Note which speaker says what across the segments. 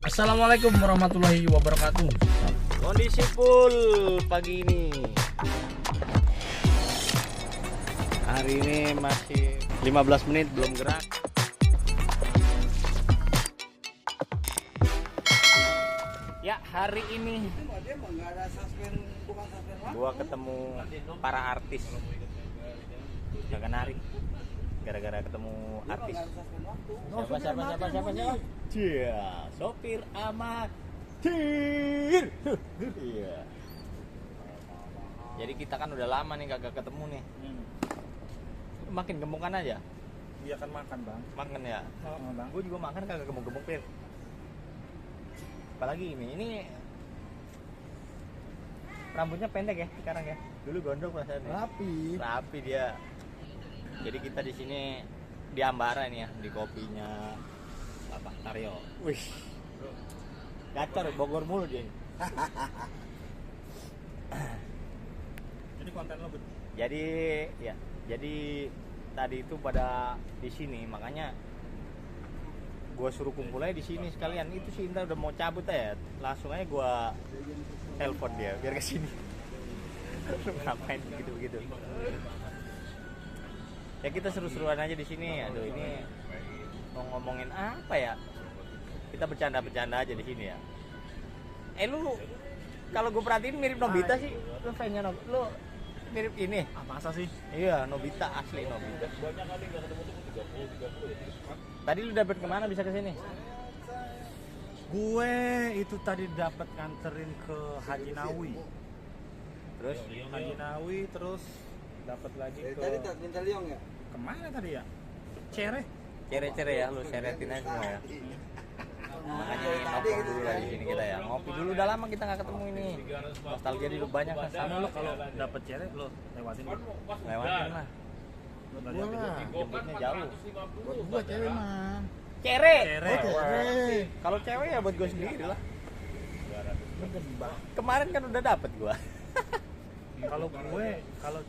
Speaker 1: Assalamualaikum warahmatullahi wabarakatuh.
Speaker 2: Kondisi full pagi ini. Hari ini masih 15 menit belum gerak. Ya, hari ini gua ketemu para artis. Gak nari. Gara-gara ketemu artis. Siapa? Iya, sopir amatir. Iya. Jadi kita kan udah lama nih kagak ketemu nih. Makin gemukan aja.
Speaker 1: Dia akan makan, Bang.
Speaker 2: Makan ya.
Speaker 1: Bang.
Speaker 2: Gue juga makan kagak gemuk-gemuk, Pir. Apalagi ini rambutnya pendek ya sekarang ya. Dulu gondrong rasanya. Rapi dia. Jadi kita di sini di Ambara ini ya, di kopinya Bapak Taryo. Wih. Gacor Bogor mulu dia.
Speaker 1: Ini konten lo,
Speaker 2: Jadi tadi itu pada di sini, makanya gua suruh kumpulnya di sini sekalian. Itu si Indra udah mau cabut ya, langsung aja gua telepon dia biar ke sini. Lu ngapain begitu? Ya kita seru-seruan aja di sini. Aduh, ini mau ngomongin apa ya? Kita bercanda-bercanda aja di sini ya. Lu kalau gue perhatiin mirip Nobita sih. Lu fansnya lu mirip ini.
Speaker 1: Ah, masa sih?
Speaker 2: Iya, Nobita, asli Nobita. Tadi lu dapet kemana bisa ke sini?
Speaker 1: Gue itu tadi dapat nganterin ke Haji Nawi.
Speaker 2: Terus
Speaker 1: Haji Nawi terus dapat lagi ke
Speaker 3: Tadi tak minta liong ya?
Speaker 1: kemana tadi ya? Cere.
Speaker 2: cere-cere ya, lu seretin aja semua ya. Makanya ngopi dulu lah di sini kita ya. Ngopi dulu, udah lama kita nggak ketemu ini. Nostalgia dulu banyak kan.
Speaker 1: Sama lo kalau dapat cere lo lewatin dulu.
Speaker 2: Lewatin lah.
Speaker 1: Gua lah.
Speaker 2: Jemputnya jauh.
Speaker 3: Buat gua cewek mah.
Speaker 2: Cere.
Speaker 1: Cere.
Speaker 2: Kalau cewek ya buat gue sendiri lah. Kemarin kan udah dapet gue.
Speaker 1: Kalau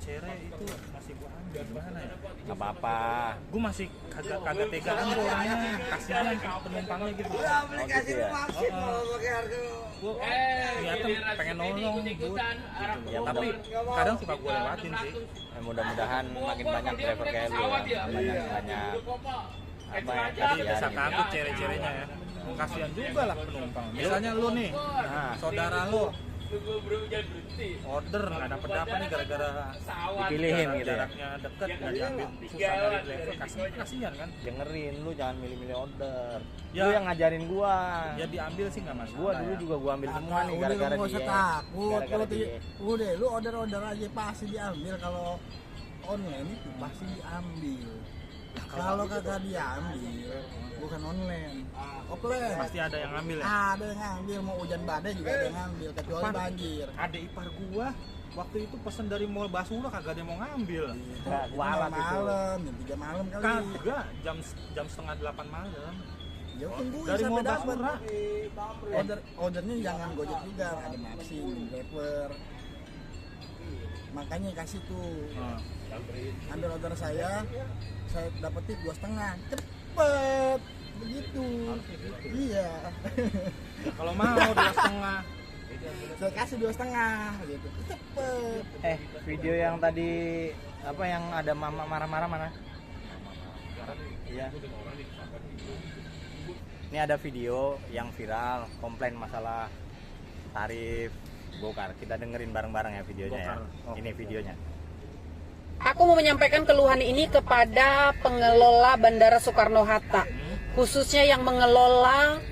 Speaker 1: cere itu masih gua ambil gimana ya?
Speaker 2: Gak apa-apa.
Speaker 1: Gue masih kagak tegaan gua orangnya, kasihan penumpangnya gitu.
Speaker 3: Aplikasi
Speaker 2: gitu
Speaker 3: lu
Speaker 2: ya?
Speaker 3: maksim kalau pakai harga.
Speaker 1: Gue kelihatan pengen nolong gitu.
Speaker 2: Ya,
Speaker 1: Tapi kadang suka gue lewatin sih.
Speaker 2: Mudah-mudahan makin banyak driver kayak lu ya. Banyak apa ya,
Speaker 1: Jadi bisa
Speaker 2: kasihan
Speaker 1: takut cere-cerenya ya. Kasihan juga lah penumpang. Misalnya lu nih,
Speaker 2: Nah,
Speaker 1: saudara lu order nggak dapet nih gara-gara
Speaker 2: dipilihin gitu ya.
Speaker 1: jaraknya deket nggak diambil susah dari driver, kasihan kan.
Speaker 2: Dengerin, lu jangan milih-milih order.
Speaker 1: Ya.
Speaker 2: Lu yang ngajarin gua.
Speaker 1: Ya diambil sih nggak masalah.
Speaker 2: Gua dulu
Speaker 1: ya.
Speaker 2: juga gua ambil semua nih
Speaker 3: Udah
Speaker 2: gara-gara
Speaker 3: lu nggak usah
Speaker 2: dia.
Speaker 3: takut.
Speaker 2: Gara-gara
Speaker 3: Lu
Speaker 2: dia.
Speaker 3: udah lu order aja pasti diambil kalau online itu pasti diambil. Kalau kagak diambil bukan online, offline.
Speaker 1: Pasti ada yang ngambil ya.
Speaker 3: Ada yang ngambil, mau hujan badai juga ada yang ngambil kecuali
Speaker 1: Pan,
Speaker 3: banjir.
Speaker 1: Ada ipar gua waktu itu pesen dari mall Basura kagak ada yang mau ngambil.
Speaker 2: Nah, gua alat itu.
Speaker 3: Malam, jam 3 malam kali.
Speaker 1: Kagak, jam setengah 8 malam.
Speaker 3: Ya tungguin
Speaker 1: Dari
Speaker 3: sampai
Speaker 1: mall
Speaker 3: dapat.
Speaker 1: Basura.
Speaker 3: Ordernya jangan Gojek juga, ada Maxim, Grabber. Makanya kasih tuh.
Speaker 1: Nah,
Speaker 3: Ambil order saya dapat tip 2,5. Cepet begitu. Iya.
Speaker 1: kalau mau 2,5.
Speaker 3: Saya kasih 2,5 gitu. Cepet.
Speaker 2: Video yang tadi apa yang ada mama marah-marah mana? Iya. Ini ada video yang viral komplain masalah tarif Gokar. Kita dengerin bareng-bareng ya videonya ya.
Speaker 1: Gokar. Oh.
Speaker 2: Ini videonya.
Speaker 4: Aku mau menyampaikan keluhan ini kepada pengelola Bandara Soekarno-Hatta, khususnya yang mengelola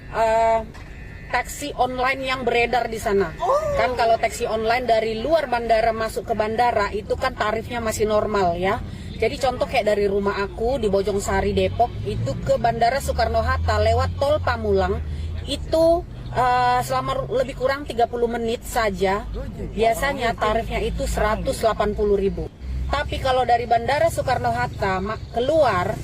Speaker 4: taksi online yang beredar di sana. Kan kalau taksi online dari luar bandara masuk ke bandara itu kan tarifnya masih normal ya. Jadi contoh kayak dari rumah aku di Bojongsari Depok itu ke Bandara Soekarno-Hatta lewat tol Pamulang itu selama lebih kurang 30 menit saja. Biasanya tarifnya itu 180.000. Tapi kalau dari Bandara Soekarno-Hatta keluar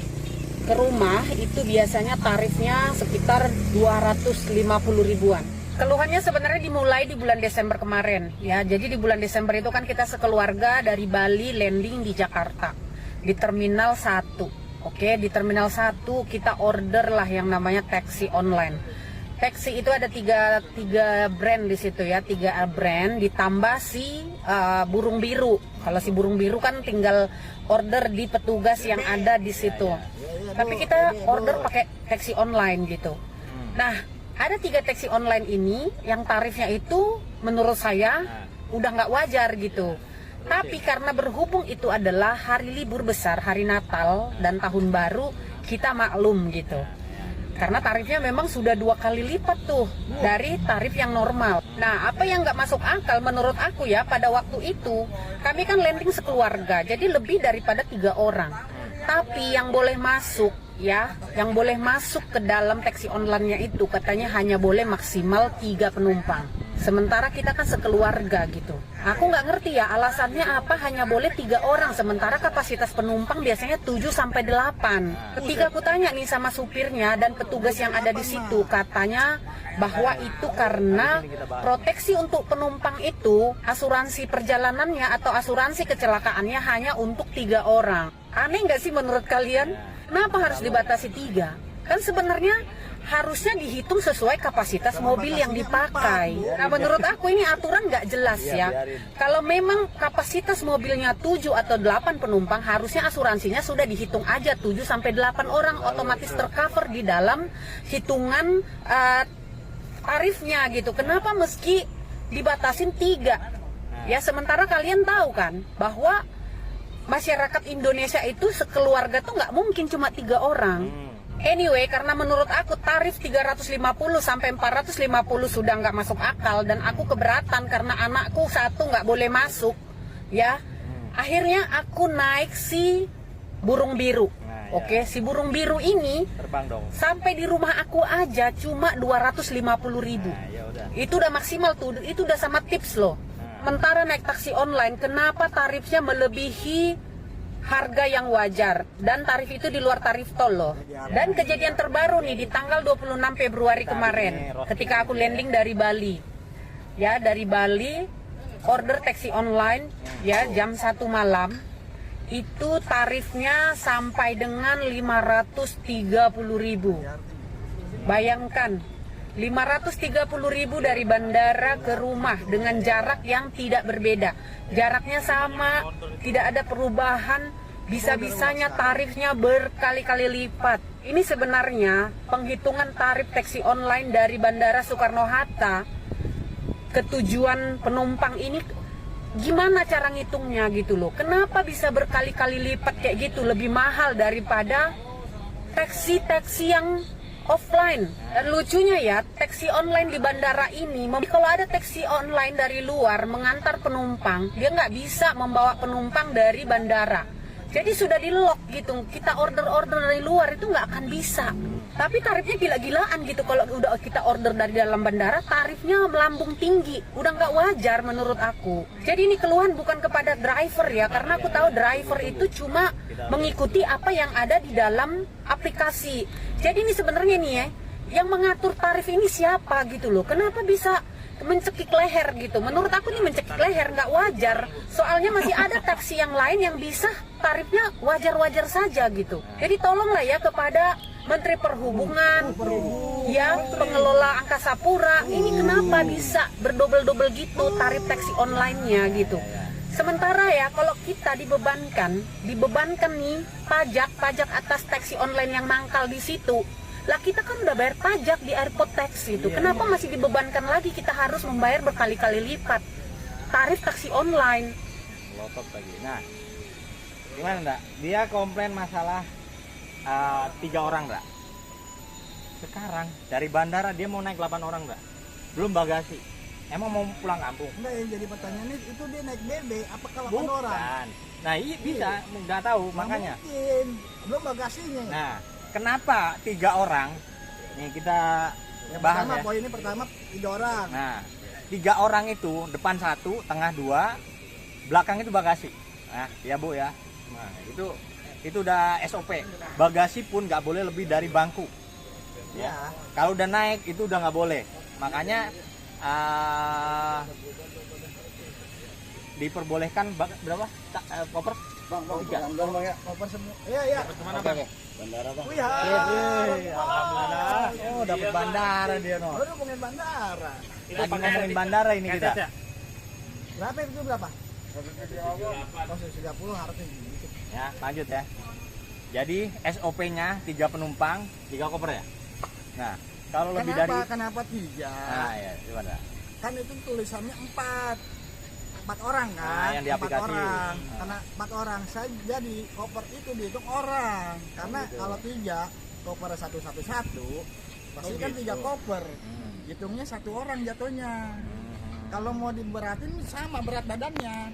Speaker 4: ke rumah itu biasanya tarifnya sekitar 250 ribuan. Keluhannya sebenarnya dimulai di bulan Desember kemarin ya. Jadi di bulan Desember itu kan kita sekeluarga dari Bali landing di Jakarta di Terminal 1. Oke, di Terminal 1 kita order lah yang namanya taksi online. taksi itu ada tiga brand di situ ya, 3 brand ditambah si burung biru. Kalau si burung biru kan tinggal order di petugas yang ada di situ. Tapi kita order pakai taksi online gitu. Nah, ada 3 taksi online ini yang tarifnya itu menurut saya udah nggak wajar gitu. Tapi karena berhubung itu adalah hari libur besar, hari Natal dan Tahun Baru, kita maklum gitu. Karena tarifnya memang sudah 2 kali lipat tuh dari tarif yang normal. Nah, apa yang nggak masuk akal menurut aku ya, pada waktu itu kami kan landing sekeluarga, jadi lebih daripada 3 orang. Tapi yang boleh masuk ya, yang boleh masuk ke dalam taksi online-nya itu katanya hanya boleh maksimal 3 penumpang. Sementara kita kan sekeluarga gitu. Aku nggak ngerti ya alasannya apa hanya boleh 3 orang, sementara kapasitas penumpang biasanya 7-8. Ketika aku tanya nih sama supirnya dan petugas yang ada di situ, katanya bahwa itu karena proteksi untuk penumpang itu, asuransi perjalanannya atau asuransi kecelakaannya hanya untuk 3 orang. Aneh nggak sih menurut kalian? Kenapa harus dibatasi 3? Kan sebenarnya harusnya dihitung sesuai kapasitas mobil yang dipakai. Nah, menurut aku ini aturan nggak jelas ya. Kalau memang kapasitas mobilnya 7 atau 8 penumpang, harusnya asuransinya sudah dihitung aja 7-8 orang, otomatis tercover di dalam hitungan tarifnya gitu. Kenapa meski dibatasin 3? Ya, sementara kalian tahu kan bahwa masyarakat Indonesia itu sekeluarga tuh nggak mungkin cuma 3 orang. Anyway, karena menurut aku tarif 350 sampai 450 sudah nggak masuk akal dan aku keberatan karena anakku 1 nggak boleh masuk, ya. Akhirnya aku naik si burung biru. Oke, si burung biru ini
Speaker 2: Terbang dong.
Speaker 4: sampai di rumah aku aja cuma 250.000. Itu udah maksimal tuh, itu udah sama tips loh. Sementara naik taksi online, kenapa tarifnya melebihi harga yang wajar, dan tarif itu di luar tarif tol loh. Dan kejadian terbaru nih di tanggal 26 Februari kemarin ketika aku landing dari Bali. Ya, dari Bali order taksi online ya jam 1 malam. Itu tarifnya sampai dengan 530.000. Bayangkan 530.000 dari bandara ke rumah dengan jarak yang tidak berbeda. Jaraknya sama, tidak ada perubahan, bisa-bisanya tarifnya berkali-kali lipat. Ini sebenarnya penghitungan tarif taksi online dari Bandara Soekarno-Hatta ke tujuan penumpang ini gimana cara ngitungnya gitu loh. Kenapa bisa berkali-kali lipat kayak gitu, lebih mahal daripada taksi-taksi yang offline. Dan lucunya ya, taksi online di bandara ini, kalau ada taksi online dari luar mengantar penumpang, dia nggak bisa membawa penumpang dari bandara. Jadi sudah di lock gitu, kita order dari luar itu nggak akan bisa. Tapi tarifnya gila-gilaan gitu, kalau udah kita order dari dalam bandara, tarifnya melambung tinggi, udah nggak wajar menurut aku. Jadi ini keluhan bukan kepada driver ya, karena aku tahu driver itu cuma mengikuti apa yang ada di dalam aplikasi. Jadi ini sebenarnya nih ya, yang mengatur tarif ini siapa gitu loh, kenapa bisa mencekik leher gitu. Menurut aku ini mencekik leher, nggak wajar. Soalnya masih ada taksi yang lain yang bisa tarifnya wajar-wajar saja gitu. Jadi tolonglah ya kepada Menteri Perhubungan, ya pengelola Angkasa Pura, ini kenapa bisa berdobel-dobel gitu tarif taksi online-nya gitu. Sementara ya kalau kita dibebankan nih pajak atas taksi online yang mangkal di situ. Lah kita kan udah bayar pajak di airport taksi itu. Kenapa masih dibebankan lagi, kita harus membayar berkali-kali lipat tarif taksi online.
Speaker 2: Lotok lagi. Nah, gimana Ndak? Dia komplain masalah 3 orang Ndak. Sekarang dari bandara dia mau naik 8 orang Ndak. Belum bagasi. Emang mau pulang kampung?
Speaker 3: Enggak, yang jadi pertanyaannya itu dia naik BB apakah 8
Speaker 2: Bukan.
Speaker 3: orang?
Speaker 2: Nah, iya bisa, nggak tahu makanya.
Speaker 3: Mungkin belum bagasinya.
Speaker 2: Nah, kenapa 3 orang? Nih kita bahas
Speaker 3: Pertama,
Speaker 2: ya.
Speaker 3: poin ini pertama 3 orang.
Speaker 2: Nah, 3 orang itu depan 1, tengah 2, belakang itu bagasi. Nah, ya Bu ya. Nah, itu udah SOP. Bagasi pun nggak boleh lebih dari bangku. Ya. Kalau udah naik itu udah nggak boleh. Makanya diperbolehkan berapa? Koper?
Speaker 3: Bang,
Speaker 2: Tiga.
Speaker 3: bang ya. Koper semua. Iya.
Speaker 1: Kemana
Speaker 2: Oke,
Speaker 1: bang?
Speaker 2: oke. Bandara bang.
Speaker 3: Wih,
Speaker 2: Alhamdulillah. Oh, dapat bandara dia no.
Speaker 3: Baru ngomongin bandara.
Speaker 2: Lagi ngomongin bandara ini kita.
Speaker 1: Ya?
Speaker 3: Berapa itu berapa? 130 harusnya gitu.
Speaker 2: Ya, lanjut ya. Jadi SOP-nya 3 penumpang, 3 koper ya. Nah, kalau lebih dari
Speaker 3: Kenapa 3?
Speaker 2: Nah, ya, gimana?
Speaker 3: Kan itu tulisannya 4 orang kan?
Speaker 2: Nah, yang di
Speaker 3: 4
Speaker 2: aplikasi.
Speaker 3: orang.
Speaker 2: Nah.
Speaker 3: Karena 4 orang saya jadi koper itu dihitung orang. Karena
Speaker 2: gitu.
Speaker 3: kalau 3 koper satu pasti kan 3 koper. Hitungnya 1 orang jatuhnya. Kalau mau diberatin sama berat badannya.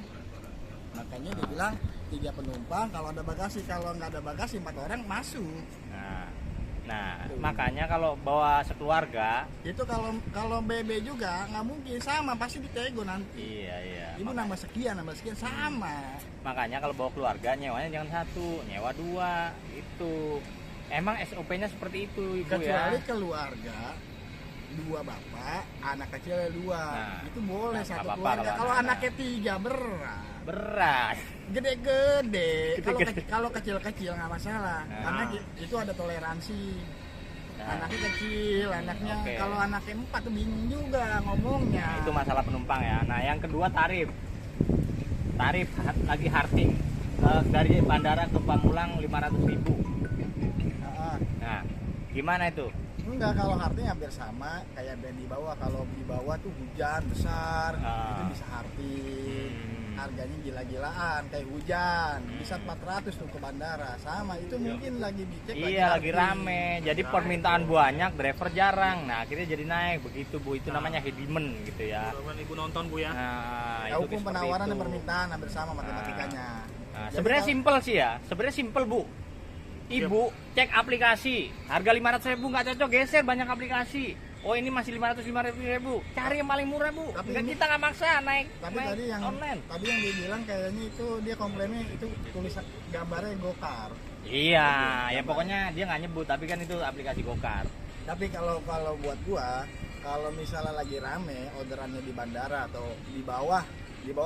Speaker 3: Makanya dia bilang 3 penumpang, kalau ada bagasi, kalau nggak ada bagasi 4 orang masuk.
Speaker 2: Nah, makanya kalau bawa sekeluarga,
Speaker 3: Itu kalau BB juga nggak mungkin sama, pasti ditego nanti.
Speaker 2: iya.
Speaker 3: Ibu nambah sekian sama.
Speaker 2: Makanya kalau bawa keluarga nyewanya jangan 1, nyewa 2 itu. Emang SOP-nya seperti itu, Ibu
Speaker 3: Kecuali
Speaker 2: ya.
Speaker 3: keluarga 2 bapak, anak kecil 2.
Speaker 2: Nah,
Speaker 3: Itu boleh
Speaker 2: nggak
Speaker 3: 1
Speaker 2: apa-apa
Speaker 3: keluarga.
Speaker 2: kalau
Speaker 3: Kalau
Speaker 2: anak-anak.
Speaker 3: anaknya 3 berat.
Speaker 2: Berat.
Speaker 3: Gede-gede.
Speaker 2: Gede-gede.
Speaker 3: Kalau kecil-kecil nggak masalah.
Speaker 2: Nah.
Speaker 3: Karena itu ada toleransi.
Speaker 2: Nah,
Speaker 3: Anaknya kecil, anaknya
Speaker 2: Oke.
Speaker 3: kalau anaknya 4 tuh bingung juga ngomongnya.
Speaker 2: nah, itu masalah penumpang ya. Nah, yang kedua tarif. Tarif lagi harting. Dari bandara ke Pamulang 500.000.
Speaker 3: Heeh.
Speaker 2: Nah, gimana itu?
Speaker 3: Enggak, kalau hartinya hampir sama kayak band di bawah. Kalau di bawah tuh hujan besar, itu bisa harting. Harganya gila-gilaan kayak hujan, bisa 400 tuh ke bandara. Sama, itu mungkin lagi dicek
Speaker 2: Iya, lagi
Speaker 3: harting.
Speaker 2: rame. Jadi permintaan banyak, driver jarang. Nah, akhirnya jadi naik begitu, Bu. Itu namanya hidden gitu ya.
Speaker 1: Mudah-mudahan ibu nonton bu ya.
Speaker 2: Nah,
Speaker 3: Ya,
Speaker 2: itu
Speaker 3: hukum
Speaker 2: seperti
Speaker 3: penawaran
Speaker 2: itu.
Speaker 3: dan permintaan hampir sama matematikanya.
Speaker 2: Nah,
Speaker 3: Jadi
Speaker 2: sebenarnya
Speaker 3: kalau-
Speaker 2: simpel sih ya. Sebenarnya simpel, Bu. Ibu cek aplikasi, harga 500.000 nggak cocok, geser banyak aplikasi. Oh, ini masih 505.000. Cari yang paling murah, Bu.
Speaker 3: Tapi
Speaker 2: Nggak,
Speaker 3: ini-
Speaker 2: kita nggak maksa naik,
Speaker 3: Tapi
Speaker 2: naik
Speaker 3: tadi yang
Speaker 2: online.
Speaker 3: dia bilang kayaknya itu dia komplainnya itu tulisan gambarnya Gokar.
Speaker 2: Iya, ya pokoknya dia nggak nyebut, tapi kan itu aplikasi Gokar.
Speaker 3: Tapi kalau buat gua, kalau misalnya lagi rame orderannya di bandara atau di bawah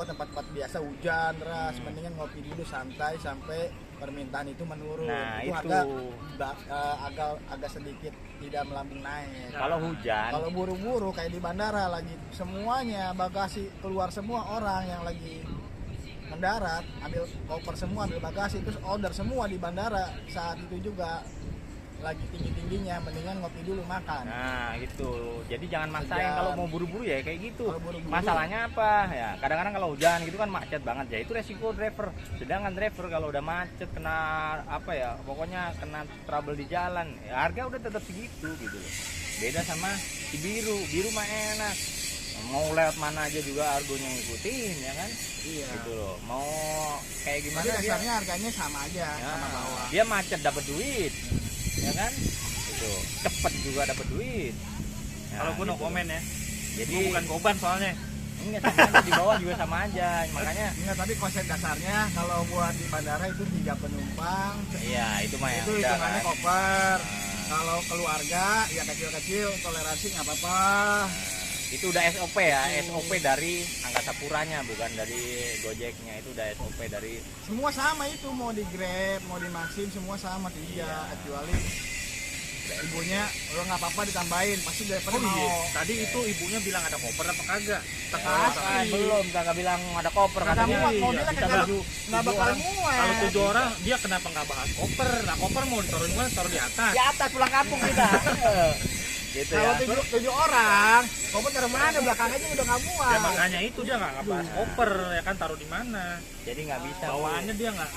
Speaker 3: tempat-tempat biasa hujan deras, mendingan ngopi dulu santai sampai permintaan itu menurun.
Speaker 2: Nah, itu.
Speaker 3: agak sedikit tidak melambung naik.
Speaker 2: Kalau hujan,
Speaker 3: Kalau buru-buru kayak di bandara lagi semuanya bagasi keluar semua orang yang lagi mendarat, ambil koper semua, ambil bagasi, terus order semua di bandara saat itu juga lagi tinggi-tingginya, mendingan ngopi dulu makan.
Speaker 2: nah gitu. Jadi jangan maksain
Speaker 3: Sejam.
Speaker 2: kalau mau buru-buru ya kayak gitu.
Speaker 3: Kalau buru-buru-
Speaker 2: Masalahnya apa? Ya kadang-kadang kalau hujan gitu kan macet banget ya. Itu resiko driver. Sedangkan driver kalau udah macet kena apa ya? Pokoknya kena trouble di jalan. Ya, harga udah tetap segitu gitu loh. Beda sama si biru mah enak. Mau lewat mana aja juga argonya ngikutin ya kan?
Speaker 3: Iya.
Speaker 2: Gitu loh. Mau kayak gimana
Speaker 3: Tapi
Speaker 2: dia?
Speaker 3: dasarnya harganya sama aja,
Speaker 2: Ya,
Speaker 3: sama bawah.
Speaker 2: dia macet dapat duit. Ya kan? Itu cepet juga dapat duit. Nah,
Speaker 1: Kalau gue no
Speaker 2: gitu.
Speaker 1: komen ya.
Speaker 2: Jadi
Speaker 1: Gue bukan koban soalnya.
Speaker 2: enggak sama aja di bawah juga sama aja. Makanya
Speaker 3: Enggak, tapi konsep dasarnya kalau buat di bandara itu 3 penumpang,
Speaker 2: iya itu mah ya.
Speaker 3: itu
Speaker 2: udah
Speaker 3: hitungannya
Speaker 2: kan.
Speaker 3: koper.
Speaker 2: Nah,
Speaker 3: Kalau keluarga ya kecil-kecil toleransi nggak apa-apa.
Speaker 2: itu udah SOP ya, SOP dari Angkasa Puranya bukan dari Gojeknya. Itu udah SOP dari
Speaker 3: Semua sama itu, mau di Grab, mau di Maxim, semua sama 3,
Speaker 2: Iya.
Speaker 3: kecuali ibunya lo nggak apa-apa ditambahin, pasti driver
Speaker 1: Oh
Speaker 3: mau.
Speaker 1: iya. Tadi itu ibunya bilang ada koper apa kagak?
Speaker 2: belum kagak bilang ada koper
Speaker 3: Kagak
Speaker 2: katanya.
Speaker 3: muat, mobilnya
Speaker 2: Bisa
Speaker 3: kagak
Speaker 2: tujuh
Speaker 3: nggak bakal
Speaker 1: orang.
Speaker 3: muat.
Speaker 1: Kalau 7 orang dia kenapa nggak bahas koper? Nah koper mau ditaruh di mana? Taruh di atas.
Speaker 2: di atas pulang kampung kita. Gitu
Speaker 3: Kalau
Speaker 2: ya.
Speaker 3: 7 orang, koper taruh mana? Belakangnya udah nggak muat.
Speaker 1: Ya makanya itu dia nggak bahas koper ya kan, taruh di mana?
Speaker 2: Jadi nggak bisa.
Speaker 1: Bawaannya dia nggak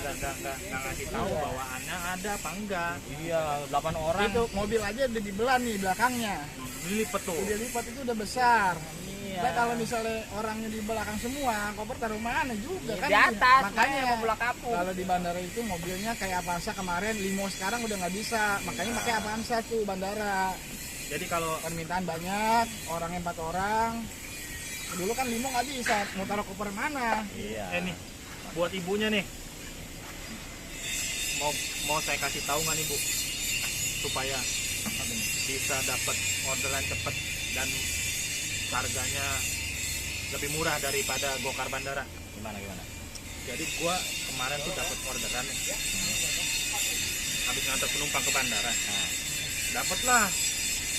Speaker 1: ngasih tahu bawaannya ada apa enggak.
Speaker 2: Iya, 8 orang.
Speaker 3: Itu mobil aja udah dibelah nih belakangnya.
Speaker 1: Dilipet tuh.
Speaker 3: Udah lipat itu udah besar.
Speaker 2: Iya.
Speaker 3: Nah, kalau misalnya orangnya di belakang semua, koper taruh mana juga
Speaker 2: Iya,
Speaker 3: kan?
Speaker 2: di atas,
Speaker 3: Makanya
Speaker 2: mau pulang kampung.
Speaker 3: kalau di bandara itu mobilnya kayak Avanza kemarin, limo sekarang udah nggak bisa. Makanya pakai Avanza tuh bandara.
Speaker 1: Jadi kalau
Speaker 3: Permintaan banyak, orangnya 4 orang. Dulu kan limo nggak bisa, mau taruh koper mana?
Speaker 2: Iya.
Speaker 1: nih buat ibunya nih, mau saya kasih tahu nggak nih Bu, supaya bisa dapat orderan cepet dan harganya lebih murah daripada Gokar Bandara.
Speaker 2: Gimana?
Speaker 1: Jadi gua kemarin tuh dapat orderan ya. Habis ngantar penumpang ke bandara.
Speaker 2: Nah,
Speaker 1: Dapatlah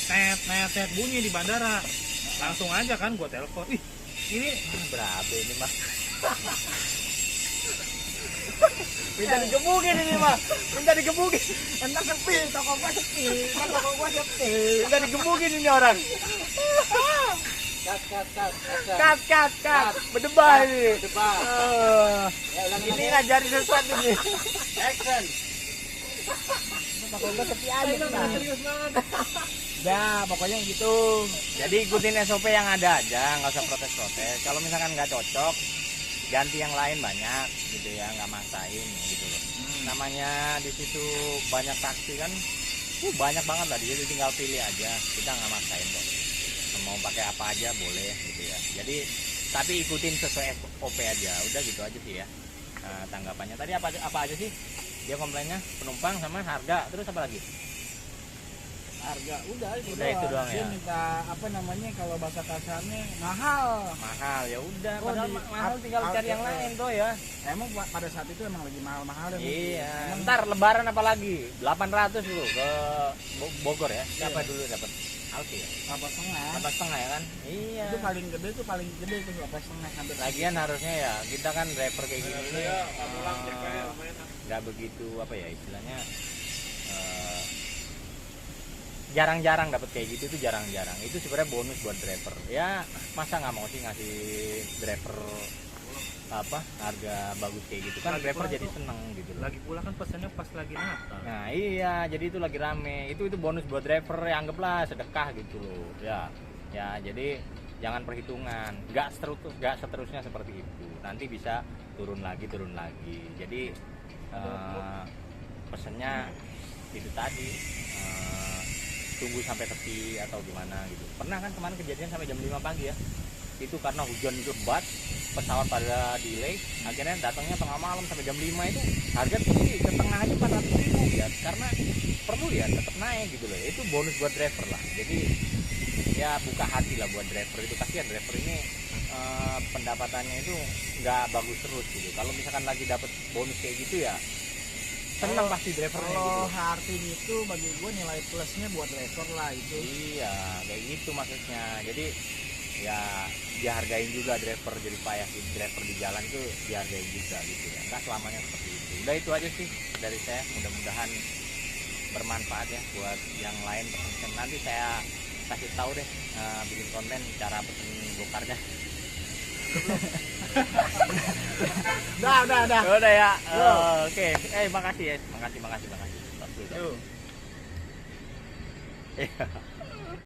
Speaker 1: net bunyi di bandara. Langsung aja kan gua telepon. Ih, ini
Speaker 2: berapa ini mah? Minta digebukin ini mah, minta digebukin.
Speaker 3: Entah sepi, toko gua sepi, kan toko gua sepi.
Speaker 2: Minta digebukin ini orang. Kat, berdebar ini. Ini ngajarin sesuatu nih.
Speaker 3: Action. Toko gua sepi aja.
Speaker 1: serius banget.
Speaker 3: Ya, pokoknya gitu.
Speaker 2: Jadi ikutin SOP yang ada aja, nggak usah protes-protes. Kalau misalkan nggak cocok, ganti yang lain banyak, gitu ya, nggak maksain, gitu loh. Namanya di situ banyak taksi kan, banyak banget lah. Jadi tinggal pilih aja, kita nggak maksain kok. Mau pakai apa aja boleh, gitu ya. Jadi tapi ikutin sesuai SOP aja, udah gitu aja sih ya. Tanggapannya tadi apa aja sih? Dia komplainnya penumpang sama harga, terus apa lagi?
Speaker 3: Harga udah
Speaker 2: itu doang
Speaker 3: Dia
Speaker 2: ya.
Speaker 3: minta apa namanya kalau bahasa kasarnya mahal.
Speaker 2: Mahal ya udah,
Speaker 3: Oh,
Speaker 2: padahal mahal tinggal cari yang lain tuh ya.
Speaker 3: Emang pada saat itu emang lagi mahal-mahal ya.
Speaker 2: Iya, ntar lebaran apa lagi? 800 dulu ke Bogor ya. Siapa
Speaker 3: Iya.
Speaker 2: dulu dapat? Alfi ya?
Speaker 3: 8,5.
Speaker 2: 8,5 ya kan? Iya.
Speaker 3: Itu paling gede itu 8,5 hampir.
Speaker 2: Lagian harusnya ya kita kan driver kayak gini ini nggak begitu apa ya istilahnya jarang-jarang dapat kayak gitu tuh jarang-jarang. Itu sebenarnya bonus buat driver. Ya masa nggak mau sih ngasih driver apa harga bagus kayak gitu kan,
Speaker 1: Lagi
Speaker 2: driver
Speaker 1: pula
Speaker 2: jadi
Speaker 1: tuh,
Speaker 2: seneng gitu loh.
Speaker 1: lagi pula kan pesannya pas lagi Natal.
Speaker 2: Nah iya, jadi itu lagi rame. Itu bonus buat driver, ya anggaplah sedekah gitu loh. Ya jadi jangan perhitungan. Nggak seterusnya seperti itu. Nanti bisa turun lagi. Jadi pesennya itu tadi tunggu sampai tepi atau gimana gitu. Pernah kan kemarin kejadian sampai jam 5 pagi ya. Itu karena hujan lebat, pesawat pada delay, akhirnya datangnya tengah malam sampai jam 5 itu harga turun ke tengah aja 400.000 ya, karena perlu ya tetap naik gitu loh. Itu bonus buat driver lah. Jadi ya buka hati lah buat driver itu. Kasihan driver ini pendapatannya itu nggak bagus terus gitu. Kalau misalkan lagi dapat bonus kayak gitu ya senang pasti drivernya gitu
Speaker 3: Kalau
Speaker 2: loh.
Speaker 3: Hartin itu bagi gue nilai plusnya buat driver lah itu.
Speaker 2: Iya, kayak gitu maksudnya. Jadi ya dihargain juga driver, jadi payah jadi driver di jalan itu dihargain juga gitu ya. Enggak selamanya seperti itu. Udah itu aja sih dari saya. Mudah-mudahan bermanfaat ya buat yang lain pesen. Nanti saya kasih tahu deh bikin konten cara pesen gokarnya.
Speaker 3: Udah.
Speaker 2: Udah ya. Oke. Makasih ya. Makasih. Stop dulu.
Speaker 3: Yuk.
Speaker 2: Iya.